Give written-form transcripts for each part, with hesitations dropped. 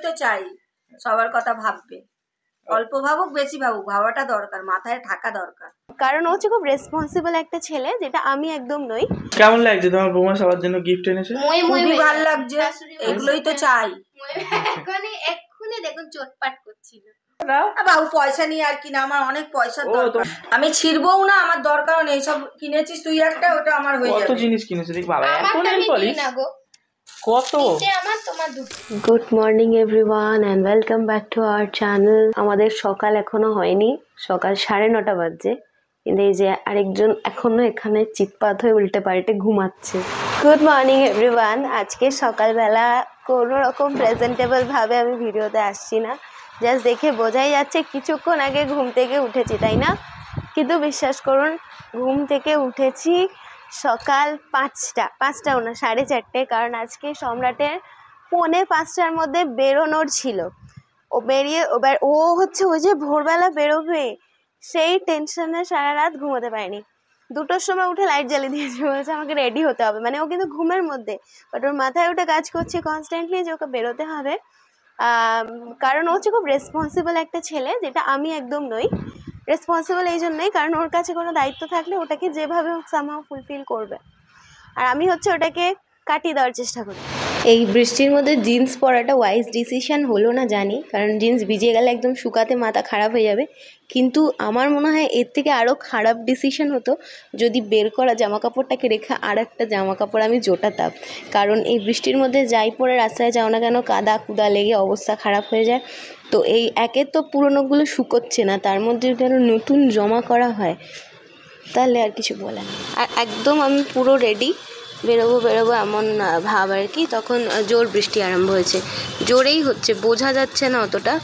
তো চাই, সবার কথা ভাববে, অল্প ভাবুক বেশি ভাবুক, ভাবাটা দরকার, মাথায় থাকা দরকার। কারণ ও হচ্ছে খুব রেসপন্সিবল একটা ছেলে, যেটা আমি একদম নই। কেমন লাগছে তোমার বৌমা সবার জন্য গিফট এনেছে? খুবই ভালো লাগছে, এগুলোই তো চাই। এক্ষুনি দেখুন চটপাট করছিল। বাবু পয়সা নিয়ে আর কিনা, আমার অনেক পয়সার দরকার, আমি ছিড়বও না, আমার দরকারও নেই। সব কিনেছিস তুই একটা, ওটা আমার হয়ে যাবে। কত জিনিস কিনেছে দেখ বাবা, এত নেল পলিশ কত। Good morning everyone and welcome back to our channel. আমাদের সকাল এখনো হয়নি, সকাল 9:30 বাজছে, কিন্তু এই যে আরেকজন এখনো এখানে চিৎপাত হয়ে উল্টে পাল্টে ঘুমাচ্ছে। Good morning everyone. আজকে সকালবেলা কোনো রকম প্রেজেন্টেবল ভাবে আমি ভিডিওতে আসছি না, জাস্ট দেখে বোঝাই যাচ্ছে কিছুক্ষণ আগে ঘুম থেকে উঠেছি, তাই না? কিন্তু বিশ্বাস করুন, ঘুম থেকে উঠেছি সকাল 5টাও না, 4:30, কারণ আজকে সম্রাটের 4:45টার মধ্যে বেরোনোর ছিল। ও বেরিয়ে এবার ও হচ্ছে ওই যে ভোরবেলা বেরোবে, সেই টেনশনে সারা রাত ঘুমোতে পারেনি। 2টোর সময় উঠে লাইট জ্বালিয়ে দিয়েছে, বলছে আমাকে রেডি হতে হবে। মানে ও কিন্তু ঘুমের মধ্যে, বাট ওর মাথায় ওটা কাজ করছে কনস্ট্যান্টলি যে ওকে বেরোতে হবে। কারণ ও হচ্ছে খুব রেসপন্সিবল একটা ছেলে, যেটা আমি একদম নই। রেসপন্সিবল এই জন্যই কারণ ওর কাছে কোনো দায়িত্ব থাকলে ওটাকে যেভাবে হোক সামহাও ফুলফিল করবে, আর আমি হচ্ছে ওটাকে কাটিয়ে দেওয়ার চেষ্টা করি। এই বৃষ্টির মধ্যে জিন্স পরাটা ওয়াইজ ডিসিশন হলো না জানি, কারণ জিন্স ভিজে গেলে একদম শুকাতে মাথা খারাপ হয়ে যাবে। কিন্তু আমার মনে হয় এর থেকে আরও খারাপ ডিসিশন হতো যদি বের করা জামা কাপড়টাকে রেখে আর একটা জামা কাপড় আমি জোটাতাম। কারণ এই বৃষ্টির মধ্যে যাই পরে রাস্তায় যাও না কেন, কাদা কুদা লেগে অবস্থা খারাপ হয়ে যায়। তো এই একে তো পুরোনোগুলো শুকোচ্ছে না, তার মধ্যে যেন নতুন জমা করা হয়, তাহলে আর কিছু বলে না। আর একদম আমি পুরো রেডি, বেরোবো এমন ভাব আর কি। তখন জোর বৃষ্টি আরম্ভ হয়েছে, জোরেই হচ্ছে, বোঝা যাচ্ছে না অতটা,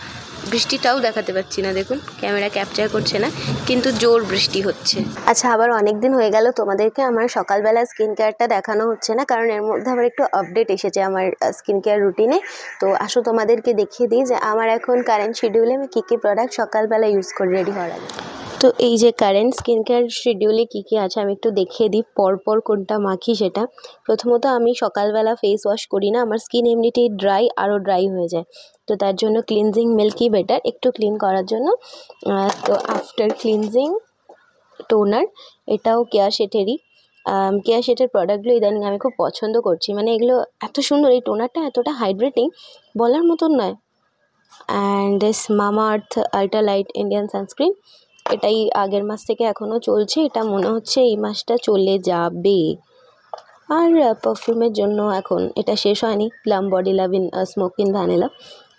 বৃষ্টিটাও দেখাতে পাচ্ছি না, দেখুন ক্যামেরা ক্যাপচার করছে না, কিন্তু জোর বৃষ্টি হচ্ছে। আচ্ছা, আবার অনেক দিন হয়ে গেল তোমাদেরকে আমার সকালবেলা স্কিন কেয়ারটা দেখানো হচ্ছে না, কারণ এর মধ্যে আবার একটু আপডেট এসেছে আমার স্কিন কেয়ার রুটিনে। তো আসো তোমাদেরকে দেখিয়ে দিই যে আমার এখন কারেন্ট শিডিউলে আমি কী কী প্রোডাক্ট সকালবেলা ইউজ করি রেডি হওয়ার আগে। তো এই যে কারেন্ট স্কিন কেয়ার শিডিউলে কী কী আছে আমি একটু দেখিয়ে দিই, পরপর কোনটা মাখি সেটা। প্রথমত আমি সকালবেলা ফেস ওয়াশ করি না, আমার স্কিন এমনিতেই আরও ড্রাই হয়ে যায়, তো তার জন্য ক্লিনজিং মিল্কই বেটার একটু ক্লিন করার জন্য। তো আফটার ক্লিনজিং টোনার, এটাও কেয়া শেটেরই। কেয়া শেটের প্রোডাক্টগুলো ইদানিং আমি খুব পছন্দ করছি, মানে এগুলো এত সুন্দর, এই টোনারটা এতটা হাইড্রেটিং বলার মতন নয়। And this Mamaearth ultra light Indian sunscreen, এটাই আগের মাস থেকে এখনও চলছে, এটা মনে হচ্ছে এই মাসটা চলে যাবে। আর পারফিউমের জন্য এখন এটা শেষ হয়নি, plum body love in smoke in vanilla,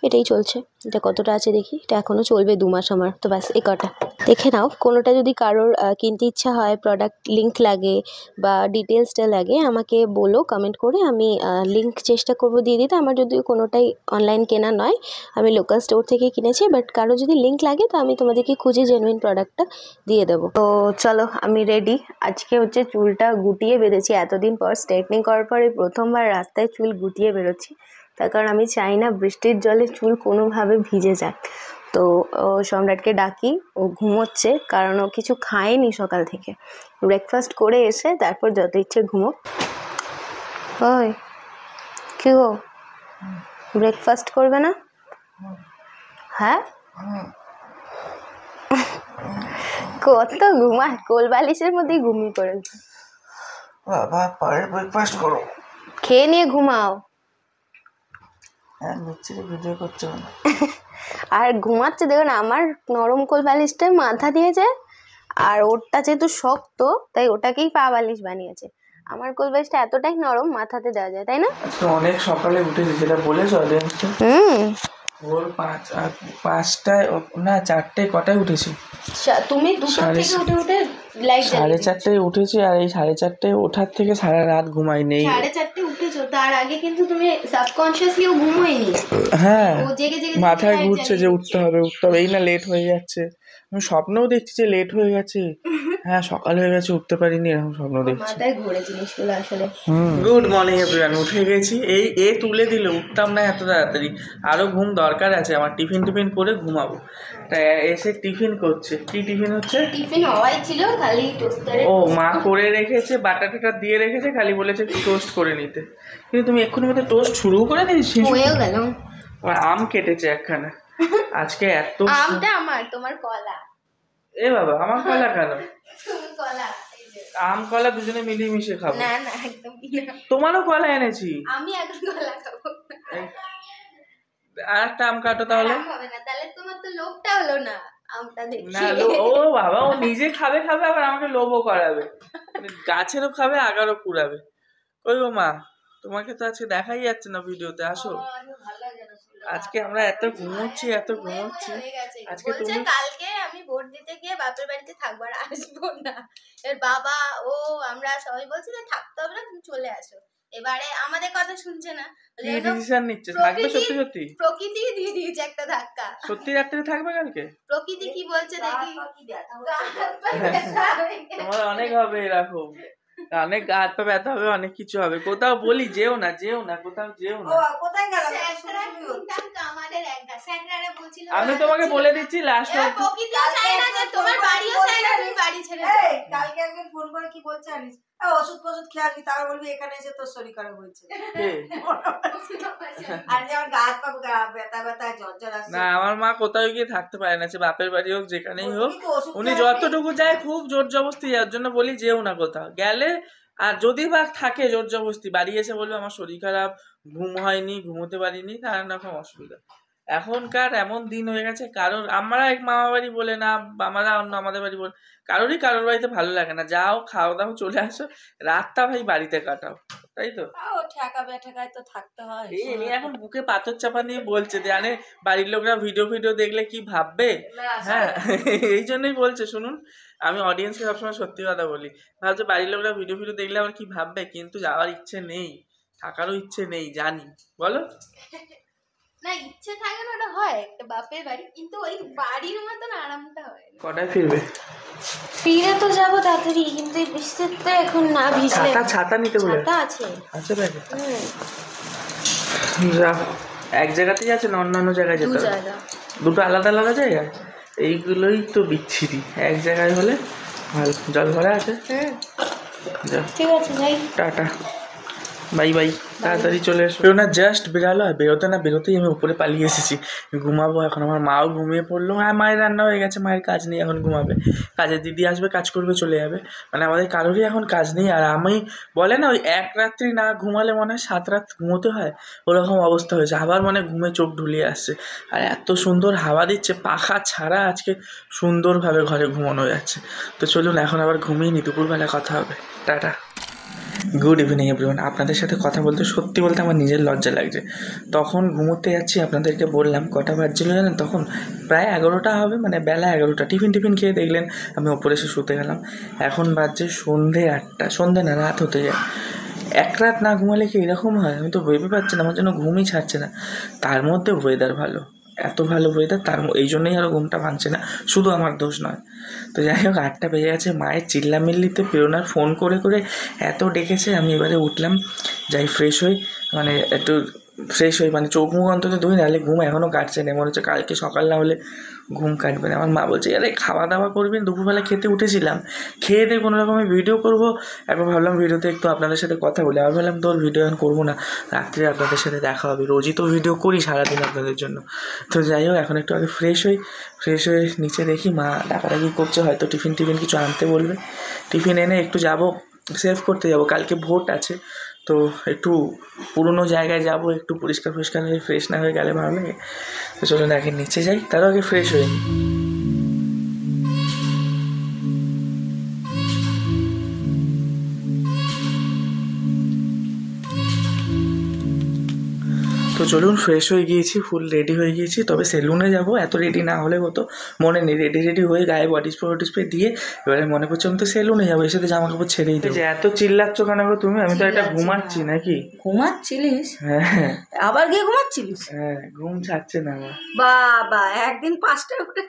এটাই চলছে। এটা কতটা আছে দেখি, এটা এখনও চলবে 2 মাস আমার, তো ব্যাস এই কটা দেখে নাও। কোনোটা যদি কারোর কিনতে ইচ্ছা হয়, প্রোডাক্ট লিঙ্ক লাগে বা ডিটেলসটা লাগে, আমাকে বলো কমেন্ট করে, আমি লিঙ্ক চেষ্টা করবো দিয়ে দিতে। আমার যদি কোনোটাই অনলাইন কেনা নয়, আমি লোকাল স্টোর থেকে কিনেছি, বাট কারো যদি লিঙ্ক লাগে তো আমি তোমাদেরকে খুঁজে জেনুইন প্রোডাক্টটা দিয়ে দেবো। তো চলো আমি রেডি। আজকে হচ্ছে চুলটা গুটিয়ে বেঁধেছি এতদিন পর, স্ট্রেটনিং করার পরে প্রথমবার রাস্তায় চুল গুটিয়ে বেরোচ্ছি, তার কারণ আমি চাই না বৃষ্টির জলে চুল কোনোভাবে ভিজে যাক। তো সম্রাটকে ডাকি, ও ঘুমোচ্ছে, কারণ ও কিছু খায়নি সকাল থেকে, ব্রেকফাস্ট করে এসে তারপর যত ইচ্ছে ঘুমোক। ওই কি গো, ব্রেকফাস্ট করবে না? হ্যাঁ, কত ঘুমা, কোল বালিশের মধ্যেই ঘুমিয়ে পড়েছে। বাবা পরে ব্রেকফাস্ট করো, খেয়ে নিয়ে ঘুমাও। ভিডিও করছো আর ঘুমাচ্ছে দেখুন, আমার নরম কোল বালিশটা মাথা দিয়েছে, আর ওরটা যেহেতু শক্ত তাই ওটাকেই পা বালিশ বানিয়েছে। আমার কোল বালিশটা এতটাই নরম, মাথাতে দেওয়া যায়, তাই না? অনেক সকালে উঠেছি, যেটা বলেছো অডিয়েন্সকে। ভোর 5টায় না 4টায়, কটায় উঠেছি? তুমি 2টা থেকে উঠে লাইট 4:30টায় উঠেছি, আর এই 4:30টায় ওঠার থেকে সারা রাত ঘুমাই নেই। 4:30 উঠেছো, তার আগে কিন্তু তুমি সাবকনশিয়াসলিও ঘুমোইনি। হ্যাঁ, মাথায় ঘুরছে যে উঠতে হবে, এই না লেট হয়ে যাচ্ছে, আমি স্বপ্নও দেখছি যে লেট হয়ে গেছে, হ্যাঁ সকাল হয়ে গেছে উঠতে পারিনি, এরকম স্বপ্ন দেখছি। মাথায় ঘুরে জিনিসগুলো আসলে। গুড মর্নিং এভরিওয়ান, উঠে গেছি, এই তুলে দিলে উঠতাম না এত তাড়াতাড়ি, আরও ঘুম দরকার আছে আমার, টিফিন করে ঘুমাবো। তাই এসে টিফিন করছে। কি টিফিন হচ্ছে? টিফিন হওয়াই ছিল, খালি টোস্টারে। ও মা করে রেখেছে, বাটাটা দিয়ে রেখেছে, খালি বলেছে টোস্ট করে নিতে। কিন্তু তুমি এক্ষুনি মধ্যে টোস্ট শুরু করে দিয়েছি। হয়েও গেল। আম কেটেছে একখানা আজকে এত আমটা আমার, তোমার কলা। এ বাবা আমার কলা কেন? তুমি কলা, আম কলা দুজনে মিলিয়ে মিশে খাবো। না না একদম না, তোমারও কলা এনেছি। আমি এখন কলা খাবো। আর একটা আম কাটো তাহলে। হবে না, তাহলে তোমার তো লোভটা হলো না আমটা দেখি। না ও বাবা, ও নিজে খাবে খাবে আবার আমাকে লোভও করাবে, গাছেরও খাবে আগারও কুড়াবে। ওই গো মা, তোমাকে তো আজকে দেখাই যাচ্ছে না ভিডিওতে, আসো। আজকে আমরা এত ঘুমোচ্ছি আজকে তুমি কালকে আমি ভোট দিতে গিয়ে বাপের বাড়িতে থাকবো আর আসবো না। এর বাবা ও আমরা সবাই বলছি যে থাকতে হবে না, তুমি চলে আসো। এবারে আমাদের কথা শুনছে না, ডিসিশন নিচ্ছে থাকবে। সত্যি সত্যি প্রকৃতি দিয়ে দিয়েছে একটা ধাক্কা। সত্যি রাত্রে থাকবে কালকে? প্রকৃতি কি বলছে দেখি। তোমার অনেক হবে এরকম, অনেক গা হাত পা ব্যথা হবে, অনেক কিছু হবে। কোথাও বলি যেও না, কোথাও যেও না। আমি তোমাকে বলে দিচ্ছি লাস্ট কালকে একজন ফোন করে কি বলছে জানিস, ওষুধ ফষুধ খেয়ে আসবি, তারপর বলবি এখানে এসে তোর শরীর খারাপ হয়েছে। আর যে আমার গা হাত পা ব্যথা ব্যথা জ্বর জ্বর আসছে। না, আমার মা কোথাও গিয়ে থাকতে পারে না, সে বাপের বাড়ি হোক যেখানেই হোক, উনি যতটুকু যায় খুব জোর জবরদস্তি, যার জন্য বলি যেও না কোথাও গেলে। আর যদি বা থাকে জোর জবরদস্তি, বাড়ি এসে বলবে আমার শরীর খারাপ, ঘুম হয়নি, ঘুমোতে পারিনি, তার রকম অসুবিধা। এখনকার এমন দিন হয়ে গেছে, কারোর আমরা এক মামা বাড়ি বলে না, আমরা অন্য আমাদের বাড়ি বলে, কারোর বাড়িতে ভালো লাগে না। যাও খাও দাও চলে আসো, রাতটা ভাই বাড়িতে কাটাও, তাই তো? ঠেকায় তো থাকতে হয়। এই এখন বুকে পাথর চাপা নিয়ে বলছে, জানে বাড়ির লোকরা ভিডিও দেখলে কি ভাববে। হ্যাঁ, এই জন্যই বলছে, শুনুন আমি অডিয়েন্সকে সবসময় সত্যি কথা বলি, ভাবছে বাড়ির লোকরা ভিডিও দেখলে আবার কি ভাববে, কিন্তু যাওয়ার ইচ্ছে নেই, থাকারও ইচ্ছে নেই, জানি। বলো না, ইচ্ছে থাকে না, ওটা হয় একটা বাপের বাড়ি, কিন্তু ওই বাড়ির মতন আরামটা হয় না। কটায় ফিরবে? ফিরে তো যাবো তাড়াতাড়ি, কিন্তু এই বৃষ্টিতে এখন না ভিজলে। ছাতা নিতে বলে? ছাতা আছে ব্যাগে? যা, এক জায়গাতেই আছে না অন্যান্য জায়গায় যেতে? দুটো আলাদা আলাদা জায়গায়, এইগুলোই তো বিচ্ছিরি। এক জায়গায় হলে ভালো। জল ভরা আছে? ঠিক আছে, যাই। টাটা, বাই বাই, তাড়াতাড়ি চলে এসো। না জাস্ট বেরালো, আর বেরোতেই আমি উপরে পালিয়ে এসেছি, ঘুমাবো এখন। আমার মাও ঘুমিয়ে পড়লো, আর মায়ের রান্না হয়ে গেছে, মায়ের কাজ নেই, এখন ঘুমাবে। কাজের দিদি আসবে, কাজ করবে, চলে যাবে। মানে আমাদের কারোরই এখন কাজ নেই। আর আমি বলে না ওই এক রাত্রি না ঘুমালে মনে হয় 7 রাত ঘুমোতে হয়, ওরকম অবস্থা হয়েছে। আবার মানে ঘুমে চোখ ঢুলিয়ে আসছে, আর এত সুন্দর হাওয়া দিচ্ছে, পাখা ছাড়া আজকে সুন্দরভাবে ঘরে ঘুমানো যাচ্ছে। তো চলুন এখন আবার ঘুমিয়ে নি, দুপুরবেলা কথা হবে। টাটা। Good evening everyone. আপনাদের সাথে কথা বলতে সত্যি বলতে আমার নিজের লজ্জা লাগছে। তখন ঘুমোতে যাচ্ছি, আপনাদেরকে বললাম কটা বাজছিল জানেন? তখন প্রায় 11টা হবে, মানে বেলা 11টা। টিফিন খেয়ে দেখলেন আমি ওপরে এসে শুতে গেলাম। এখন বাজছে সন্ধে 8টা, সন্ধে না, রাত হতে যায়। এক রাত না ঘুমালে কি এরকম হয়? আমি তো ভেবে পাচ্ছি না, আমার জন্য ঘুমই ছাড়ছে না। তার মধ্যে ওয়েদার ভালো, এত ভালো ওয়েদার, এই জন্যই আরও ঘুমটা ভাঙছে না, শুধু আমার দোষ নয়। তো যাই হোক, 8টা বেজে গেছে, মায়ের চিল্লামিল্লিতে প্রেরণার ফোন করে এত ডেকেছে। আমি এবারে উঠলাম, যাই ফ্রেশ হই, মানে একটু ফ্রেশ হই, মানে চোখ মুখ অন্তত ধুই, নাহলে ঘুম এখনও কাটছে না, মনে হচ্ছে কালকে সকাল না হলে ঘুম কাটবে না। আমার মা বলছে আরে খাওয়া দাওয়া করবেন, দুপুরবেলা খেতে উঠেছিলাম, খেয়ে দিয়ে কোনো রকমের ভিডিও করবো। একবার ভাবলাম ভিডিওতে একটু আপনাদের সাথে কথা বলি, আবার ভাবলাম তোর ভিডিও এখন করবো না, রাত্রে আপনাদের সাথে দেখা হবে, রোজই তো ভিডিও করি সারাদিন আপনাদের জন্য। তো যাই হোক, এখন একটু আগে ফ্রেশ হয়ে নিচে দেখি মা ডাকাডাকি করছে, হয়তো টিফিন কিছু আনতে বলবে। টিফিন এনে একটু যাব, সেভ করতে যাব, কালকে ভোট আছে, তো একটু পুরনো জায়গায় যাব, একটু পরিষ্কার হয়ে ফ্রেশ না হয়ে গেলে ভালো লাগে। তো চলুন আগে নিচে যাই, তারও আগে ফ্রেশ হয়ে নিই। তো চলুন, ফ্রেশ হয়ে গিয়েছি, ফুল রেডি হয়ে গিয়েছি, তবে সেলুনে যাব। এত রেডি না হলে হতো, মনে নেই, রেডি হয়ে গায়ে বডি স্প্রে দিয়ে এবারে মনে করছে আমি তো সেলুনে যাবো, এর সাথে জামা কাপড় ছেড়েই দেবো। এত চিল্লাচ্ছ কেন গো তুমি? আমি তো এটা ঘুমাচ্ছি নাকি? ঘুমাচ্ছিলিস? হ্যাঁ। আবার গিয়ে ঘুমাচ্ছিলিস? হ্যাঁ, ঘুম ছাড়ছে না আমার। বাবা, একদিন 5টায় উঠে?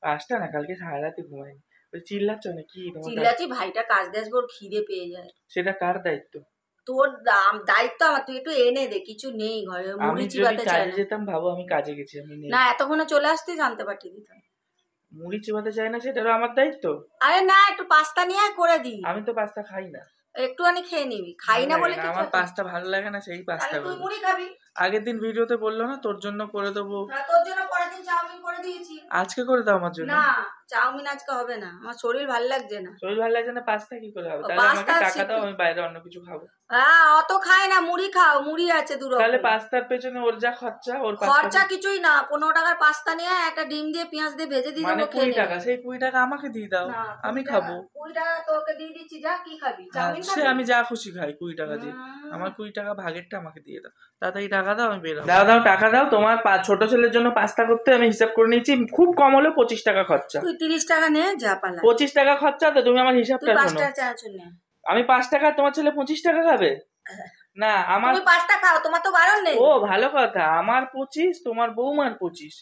5টা না, কালকে সারা রাতে ঘুমাইনি। ওই চিল্লাচ্ছ নাকি? চিল্লাচ্ছি, ভাইটা কাজ দিয়ে আসবে, ওর খিদে পেয়ে যায়। সেটা কার দায়িত্ব? তোর দায়িত্ব আমার, তুই একটু এনে দে, কিছু নেই ঘরে, মুড়ি চিবাতে চাই না। যেতাম ভাবো, আমি কাজে গেছি, আমি না এতক্ষণে চলে আসতেই জানতে পাঠিয়ে দিতাম। মুড়ি চিবাতে চাই না, সেটারও আমার দায়িত্ব? আরে না, একটু পাস্তা নিয়ে করে দি। আমি তো পাস্তা খাই না। একটুখানি খেয়ে নিবি, খাই না বলে কি? আমার পাস্তা ভালো লাগে না, সেই পাস্তা। তুই মুড়ি খাবি? আগের দিন ভিডিওতে বললো না তোর জন্য করে দেবো। তোর জন্য পরের দিন চাউমিন করে দিয়েছি। আজকে করে দাও আমার জন্য। না চাউমিন আজকে হবে না, আমার শরীর ভালো লাগছে না। শরীর ভালো লাগছে না, পাস্তা কি করে হবে? তাহলে আমাকে টাকা দাও, আমি বাইরে অন্য কিছু খাবো। হ্যাঁ অত খায় না, মুড়ি খাও, মুড়ি আছে দূর। তাহলে পাস্তার পেছনে ওর যা খরচা, ওর খরচা কিছুই না। 15 টাকার পাস্তা নিয়ে একটা ডিম দিয়ে পেঁয়াজ দিয়ে ভেজে দিয়ে মানে 20 টাকা, সেই 20 টাকা আমাকে দিয়ে দাও, আমি খাবো। 20 টাকা তোকে দিয়ে দিচ্ছি, যা কি খাবি? চাউমিন সে আমি যা খুশি খাই 20 টাকা দিয়ে। আমার 20 টাকা ভাগেরটা আমাকে দিয়ে দাও, তাড়াতাড়ি টাকা দাও, আমি বেরোবো। দাও টাকা দাও। তোমার ছোট ছেলের জন্য পাস্তা করতে আমি হিসাব করে নিয়েছি, খুব কম হলো 25 টাকা খরচা। তুই 30 টাকা নে, যা পালা। 25 টাকা খরচা তো, তুমি আমার হিসাবটা শোনো। 5 টাকা চাউমিন নে। আমি 5 টাকা, তোমার ছেলে 25 টাকা খাবে না? আমার তুমি পাস্তা খাও, তোমার তো বারণ নেই। ও ভালো কথা, আমার 25, তোমার বৌমার 25।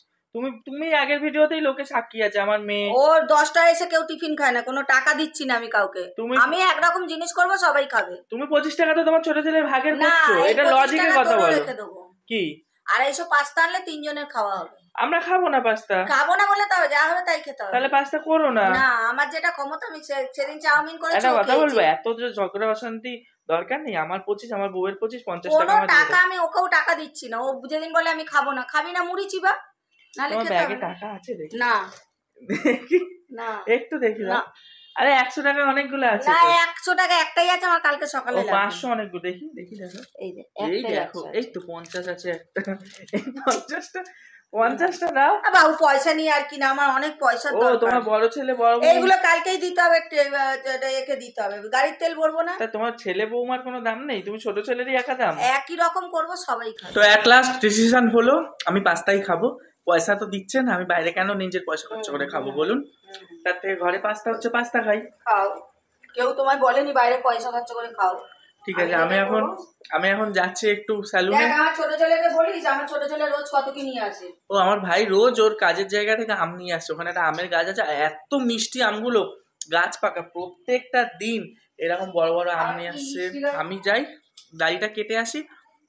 তুমি আগের ভিডিওতেই লোকে সাক্ষী আছে, আমার মেয়ে। ও 10টায় এসে কেউ টিফিন খায় না, কোনো টাকা দিচ্ছি না আমি কাউকে। আমি একরকম জিনিস করবো, সবাই খাবে। তুমি 25 টাকা তো তোমার ছোট ছেলের ভাগের করছো, এটা লজিকের কথা বলো। কি আর এইসব পাস্তা আনলে 3 জনের খাওয়া হবে। আমরা খাবো না পাস্তা। খাবো না বলে তাও যা হবে তাই খেতে হবে। তাহলে পাস্তা করো না। না আমার যেটা ক্ষমতা, আমি সেদিন চাউমিন করেছি। একটা কথা বলবো, এত যে ঝগড়া অশান্তি দরকার নেই। আমার 25, আমার বউয়ের 25, 50 টাকা কোনো টাকা আমি ওকেও টাকা দিচ্ছি না। ও যেদিন বলে আমি খাবো না, খাবি না মুড়ি চিবা, নালে খেতে হবে। ব্যাগে টাকা আছে দেখি? না দেখি না, একটু দেখি না। আরে 100 টাকা অনেকগুলো আছে। না 100 টাকা একটাই আছে আমার, কালকে সকালে লাগবে। 500 অনেকগুলো। দেখি দেখো। এই দেখো, এই তো 50 আছে একটা। এই 50টা 50টা দাও। বাবু পয়সা নিয়ে আর কি না, আমার অনেক পয়সা দরকার। ও তোমার বড় ছেলে বড় বউ, এইগুলো কালকেই দিতে হবে, একে দিতে হবে। গাড়ির তেল ভরবো না। তা তোমার ছেলে বৌমার কোনো দাম নেই? তুমি ছোট ছেলেরই একা দাম। একই রকম করবো, সবাই খাবে। তো এক লাস্ট ডিসিশন হলো, আমি পাস্তাই খাবো। পয়সা তো দিচ্ছে না, আমি বাইরে কেন নিজের পয়সা খরচ করে খাবো বলুন? তার থেকে ঘরে পাস্তা হচ্ছে, পাস্তা খাই। খাও, কেউ তোমায় বলেনি বাইরে পয়সা খরচ করে খাও। ঠিক আছে, আমি এখন যাচ্ছি একটু স্যালুনে। আমার ছোট ছেলেকে বলিস, আমার ছোট ছেলে রোজ কত কি নিয়ে আসে। ও আমার ভাই রোজ ওর কাজের জায়গা থেকে আম নিয়ে আসছে। ওখানে একটা আমের গাছ আছে, এত মিষ্টি আমগুলো, গাছ পাকা। প্রত্যেকটা দিন এরকম বড় বড় আম নিয়ে আসছে। আমি যাই, দাড়িটা কেটে আসি,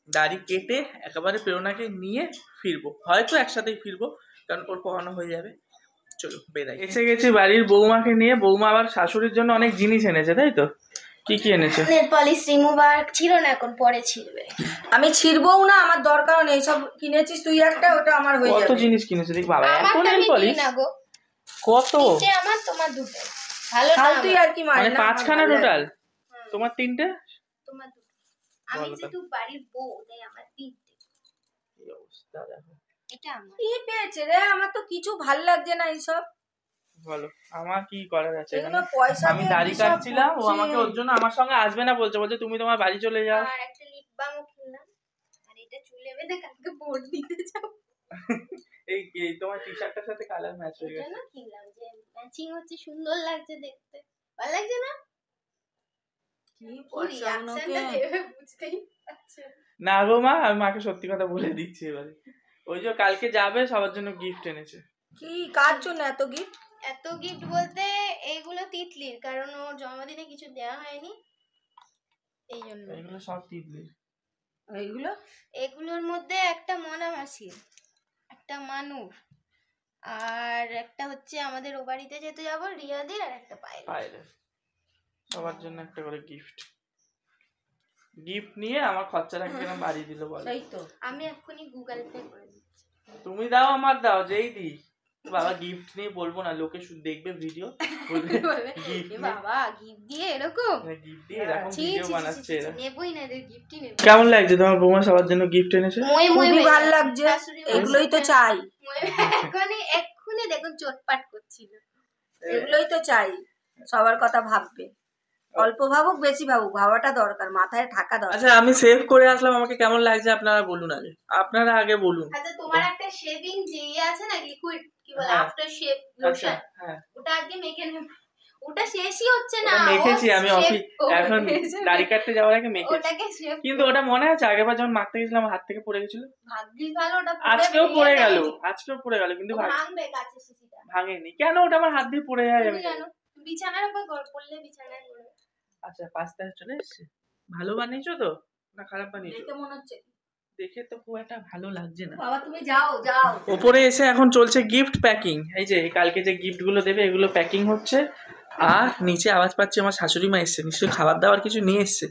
দাড়ি কেটে একেবারে প্রেরণাকে নিয়ে ফিরবো। হয়তো একসাথেই ফিরবো, কারণ ওর পড়ানো হয়ে যাবে। চলো বেরাই। এসে গেছি বাড়ির বৌমাকে নিয়ে। বৌমা আবার শাশুড়ির জন্য অনেক জিনিস এনেছে, তাই তো? কি কি এনেছে? নেল পলিশ রিমুভার ছিল না, এখন পরে ছিড়বে। আমি ছিড়বও না, আমার দরকারও নেই। সব কিনেছিস তুই একটা, ওটা আমার হয়ে যাবে। কত জিনিস কিনেছে দেখ বাবা, এত নেল পলিশ কত? আমার তোমার দুটো ভালো না, তুই আর কি মানে 5খানা টোটাল? তোমার 3টে, তোমার দুটো। আমি যেহেতু বাড়ির বউ, তাই আমার 3টে। কি অবস্থা দেখো। এটা আমার কি পেয়েছে রে? আমার তো কিছু ভাল লাগছে না এইসব। বলো আমার কি করা যাচ্ছে? আমি দিয়ে দাড়ি কাটছিলাম, ও আমাকে ওর জন্য আমার সঙ্গে আসবে না বলছে, তুমি তোমার বাড়ি চলে যাও। আর একটা লিপ বামও কিনলাম, আর এটা চুলে বেঁধে কালকে বোর্ড দিতে যাব। এই তোমার টি-শার্টটার সাথে কালার ম্যাচ হয়ে গেছে। এটা কিনলাম, যে ম্যাচিং হচ্ছে, সুন্দর লাগছে দেখতে। ভালো লাগছে না? কি পয়সাগুলোকে বুঝতেই পারছো না গো মা, আমি মাকে সত্যি কথা বলে দিচ্ছি এবারে। ওই যে কালকে যাবে, সবার জন্য গিফট এনেছে। কি কার জন্য এত গিফট? এত গিফট বলতে এইগুলো তিতলির, কারণ ওর জন্মদিনে কিছু দেওয়া হয়নি, এই জন্য। এগুলো সব তিতলি। এগুলোর মধ্যে একটা মনা মাসির, একটা মানুর, আর একটা হচ্ছে আমাদের ও বাড়িতে যেতে যাবো রিয়াদের, আর একটা পায়েলের। সবার জন্য একটা করে গিফট নিয়ে আমার খরচাটা কিরকম বাড়ি দিল বলো? সেই তো, আমি এক্ষুনি গুগল পে করে দিচ্ছি। তুমি দাও, আমার দাও, যেই দি। বাবা গিফট নিয়ে বলবো না, লোকে শুধু দেখবে ভিডিও, বাবা গিফট দিয়ে এরকম ভিডিও বানাচ্ছে এরা। নেবই না, গিফটই নেব। কেমন লাগছে তোমার বৌমা সবার জন্য গিফট এনেছে? খুবই ভালো লাগছে, এগুলোই তো চাই। এক্ষুনি দেখুন চটপাট করছিল। এগুলোই তো চাই, সবার কথা ভাববে। অল্প ভাবুক বেশি ভাবুক, ভাবাটা দরকার, মাথায় থাকা দরকার। আচ্ছা আমি সেভ করে আসলাম, আমাকে কেমন লাগছে আপনারা বলুন আগে। আপনারা আগে বলুন। আচ্ছা তোমার একটা শেভিং জেল আছে না, লিকুইড কি বলে, আফটার শেভ লোশন, ওটা আগে মেখে নেব। ওটা শেষই হচ্ছে না। মেখেছি আমি অফিস, এখন দাড়ি কাটতে যাওয়ার আগে মেখেছি। ওটাকে শেভ, কিন্তু ওটা মনে আছে আগেরবার যখন মাখতে গেছিলাম হাত থেকে পড়ে গেছিল। ভাগ্যিস ভালো, ওটা আজকেও পড়ে গেল কিন্তু ভাঙবে কাছে শিশিটা। ভাঙেনি কেন? ওটা আমার হাত দিয়ে পড়ে যায়। আমি জানো বিছানার উপর পড়লে বিছানায় পড়বে। আচ্ছা পাস্তা চলে এসেছে। ভালো বানিয়েছো তো না খারাপ বানিয়েছো? দেখে মনে হচ্ছে, দেখে তো খুব একটা ভালো লাগছে না। বাবা তুমি যাও। উপরে এসে এখন চলছে গিফট প্যাকিং। এই যে কালকে যে গিফট গুলো দেবে এগুলো প্যাকিং হচ্ছে। আর নিচে আওয়াজ পাচ্ছি আমার শাশুড়ি মা এসছে, নিশ্চয়ই খাবার দাবার কিছু নিয়ে এসছে।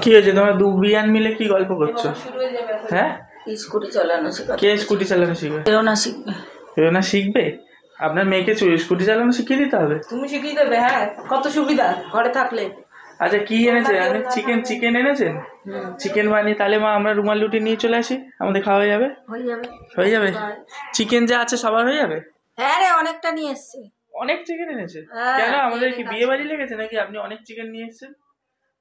কি হয়েছে তোমার? দু বিয়ান মিলে কি গল্প করছো? হ্যাঁ স্কুটি চালানো শেখাতে। কে স্কুটি চালানো শিখবে? প্রেরণা শিখবে। প্রেরণা শিখবে? আপনার মেয়েকে স্কুটি চালানো শিখিয়ে দিতে হবে। তুমি শিখিয়ে দেবে? হ্যাঁ, কত সুবিধা ঘরে থাকলে। আচ্ছা কি এনেছে? চিকেন এনেছেন? চিকেন বানিয়ে তাহলে মা আমরা রুমাল রুটি নিয়ে চলে আসি, আমাদের খাওয়া যাবে। হয়ে যাবে? চিকেন যা আছে সবার হয়ে যাবে? হ্যাঁ রে, অনেকটা নিয়ে এসছি। অনেক চিকেন এনেছে? হ্যাঁ, কেন আমাদের কি বিয়ে বাড়ি লেগেছে নাকি আপনি অনেক চিকেন নিয়ে এসেছেন?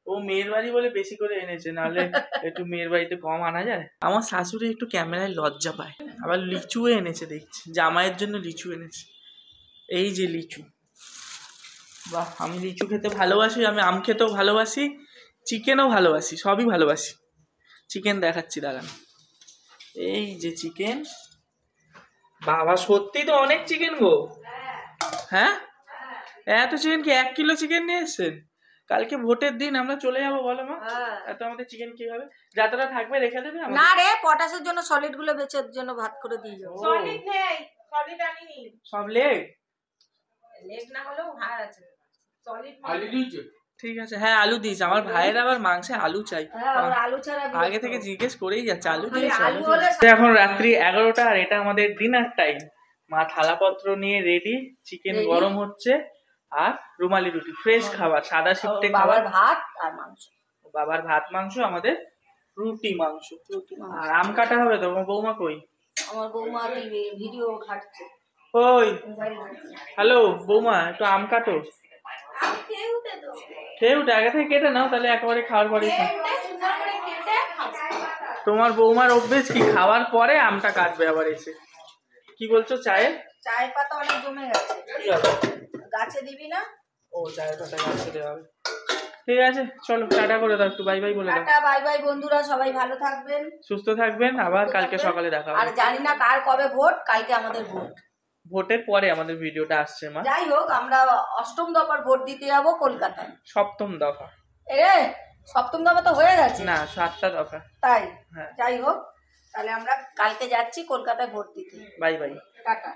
ও মেয়ের বাড়ি বলে বেশি করে এনেছে, নাহলে একটু মেয়ের বাড়িতে কম আনা যায়। আমার শাশুড়ি একটু ক্যামেরায় লজ্জা পায়। আবার লিচু এনেছে দেখছি, জামাইয়ের জন্য লিচু এনেছে। এই যে লিচু, বাহ! আমি লিচু খেতে ভালোবাসি, আমি আম খেতেও ভালোবাসি, চিকেনও ভালোবাসি, সবই ভালোবাসি। চিকেন দেখাচ্ছি দাঁড়ান। এই যে চিকেন, বাবা সত্যি তো অনেক চিকেন গো। হ্যাঁ, এত চিকেন কি? 1 কিলো চিকেন নিয়ে এসছেন? কালকে ভোটের দিন আমরা চলে যাবো, বলো মা। এত আমাদের চিকেন কি হবে? যাত্রা থাকবে রেখে দেবে? না রে, পটাশের জন্য সলিড গুলো বেচে জন্য ভাত করে দিয়ে যাবো। সলিড নেই, সলিড আনিনি। সব লেগ না হলেও হাড় আছে। সলিড আলু দিয়েছে? ঠিক আছে, হ্যাঁ আলু দিয়েছে। আমার ভাইয়ের আবার মাংসে আলু চাই। আলু ছাড়া আগে থেকে জিজ্ঞেস করেই যাচ্ছে আলু দিয়েছে। আলু হলে এখন রাত্রি 11টা আর এটা আমাদের ডিনার টাইম। মা থালাপত্র নিয়ে রেডি, চিকেন গরম হচ্ছে আর রুমালি রুটি, ফ্রেশ খাবার, সাদা সিফটে খাবার। বাবার ভাত আর মাংস। বাবার ভাত মাংস, আমাদের রুটি মাংস। আর আম কাটা হবে তো? বৌমা কই? আমার বৌমা ভিডিও ঘাটছে। ওই হ্যালো বৌমা, একটু আম কাটো। খেয়ে উঠে আগে থেকে কেটে নাও, তাহলে একেবারে খাওয়ার পরে। তোমার বৌমার অভ্যেস কি খাওয়ার পরে আমটা কাটবে আবার এসে। কি বলছো? চায়ের পাতা অনেক জমে গেছে, গাছে দিবি না? ও চায়ের পাতা গাছে দেওয়া হবে। ঠিক আছে, চলো টাটা করে দাও, একটু বাই বাই বলে দাও। টাটা বাই বাই বন্ধুরা, সবাই ভালো থাকবেন, সুস্থ থাকবেন। আবার কালকে সকালে দেখা হবে। আর জানি না কার কবে ভোট, কালকে আমাদের ভোট। ভোটের পরে আমাদের ভিডিওটা আসছে মা। যাই হোক, আমরা 8ম দফার ভোট দিতে যাবো কলকাতায়। 7ম দফা? এরে 7ম দফা তো হয়ে গেছে না, 7টা দফা। তাই? হ্যাঁ। যাই হোক, তাহলে আমরা কালকে যাচ্ছি কলকাতায় ভোট দিতে। Bye bye, tata.